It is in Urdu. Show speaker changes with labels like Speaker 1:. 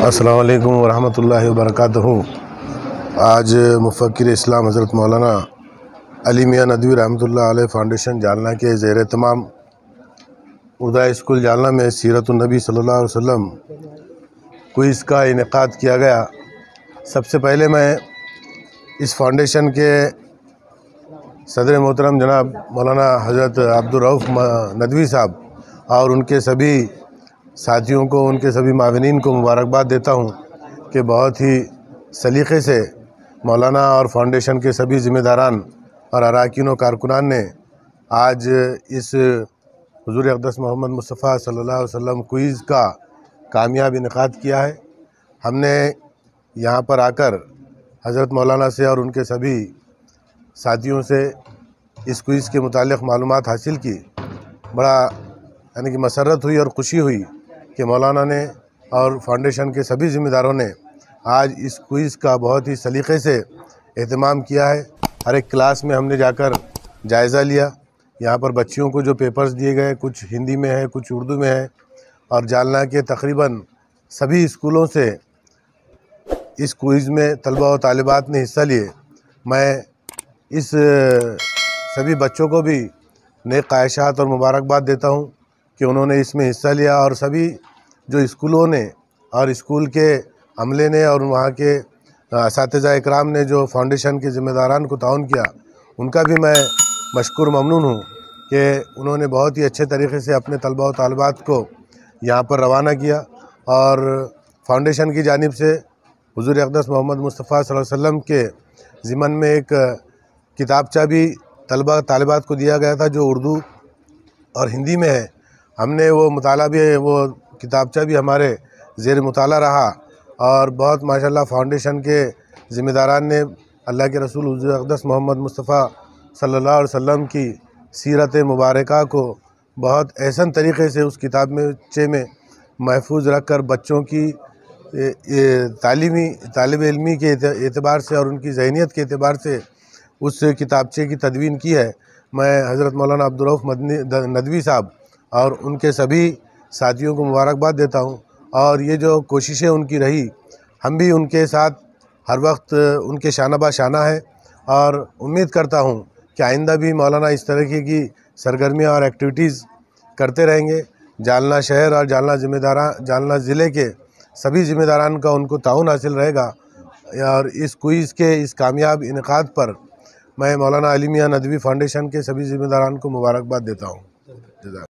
Speaker 1: السلام علیکم ورحمۃ اللہ وبرکاتہ۔ آج مفکر اسلام حضرت مولانا علی میاں ندوی رحمۃ اللہ علیہ فاؤنڈیشن جالنہ کے زیر اہتمام اردو اسکول جالنہ میں سیرت النبی صلی اللہ علیہ وسلم کوئز کا انعقاد کیا گیا۔ سب سے پہلے میں اس فاؤنڈیشن کے صدر محترم جناب مولانا حضرت عبدالرؤف ندوی صاحب اور ان کے سبھی ساتھیوں کو، ان کے سبھی معاونین کو مبارکباد دیتا ہوں کہ بہت ہی سلیقے سے مولانا اور فاؤنڈیشن کے سبھی ذمہ داران اور اراکین و کارکنان نے آج اس حضور اقدس محمد مصطفیٰ صلی اللہ علیہ وسلم کوئز کا کامیاب انعقاد کیا ہے۔ ہم نے یہاں پر آ کر حضرت مولانا سے اور ان کے سبھی ساتھیوں سے اس کوئز کے متعلق معلومات حاصل کی۔ بڑا یعنی کہ مسرت ہوئی اور خوشی ہوئی کہ مولانا نے اور فاؤنڈیشن کے سبھی ذمہ داروں نے آج اس کوئز کا بہت ہی سلیقے سے اہتمام کیا ہے۔ ہر ایک کلاس میں ہم نے جا کر جائزہ لیا۔ یہاں پر بچیوں کو جو پیپرز دیے گئے، کچھ ہندی میں ہے، کچھ اردو میں ہے، اور جالنہ کے تقریباً سبھی اسکولوں سے اس کوئز میں طلبہ و طالبات نے حصہ لیے۔ میں اس سبھی بچوں کو بھی نیک خواہشات اور مبارکباد دیتا ہوں کہ انہوں نے اس میں حصہ لیا، اور سبھی جو اسکولوں نے اور اسکول کے عملے نے اور وہاں کے اساتذہ اکرام نے جو فاؤنڈیشن کے ذمہ داران کو تعاون کیا، ان کا بھی میں مشکور ممنون ہوں کہ انہوں نے بہت ہی اچھے طریقے سے اپنے طلبہ و طالبات کو یہاں پر روانہ کیا۔ اور فاؤنڈیشن کی جانب سے حضور اقدس محمد مصطفیٰ صلی اللہ علیہ وسلم کے ضمن میں ایک کتابچہ بھی طلبہ طالبات کو دیا گیا تھا جو اردو اور ہندی میں ہے۔ ہم نے وہ مطالعہ بھی، وہ کتابچہ بھی ہمارے زیر مطالعہ رہا، اور بہت ماشاءاللہ فاؤنڈیشن کے ذمہ داران نے اللہ کے رسول حضور اقدس محمد مصطفیٰ صلی اللہ علیہ وسلم کی سیرت مبارکہ کو بہت احسن طریقے سے اس کتاب میں محفوظ رکھ کر بچوں کی طالب علمی کے اعتبار سے اور ان کی ذہنیت کے اعتبار سے اس کتابچے کی تدوین کی ہے۔ میں حضرت مولانا عبدالرؤف ندوی صاحب اور ان کے سبھی ساتھیوں کو مبارکباد دیتا ہوں، اور یہ جو کوششیں ان کی رہی، ہم بھی ان کے ساتھ ہر وقت ان کے شانہ بہ شانہ ہیں، اور امید کرتا ہوں کہ آئندہ بھی مولانا اس طرح کی سرگرمیاں اور ایکٹیویٹیز کرتے رہیں گے۔ جالنہ شہر اور جالنہ ضلع کے سبھی ذمہ داران کا ان کو تعاون حاصل رہے گا، اور اس کوئز کے اس کامیاب انعقاد پر میں مولانا علی میاں ندوی فاؤنڈیشن کے سبھی ذمہ داران کو مبارکباد دیتا ہوں۔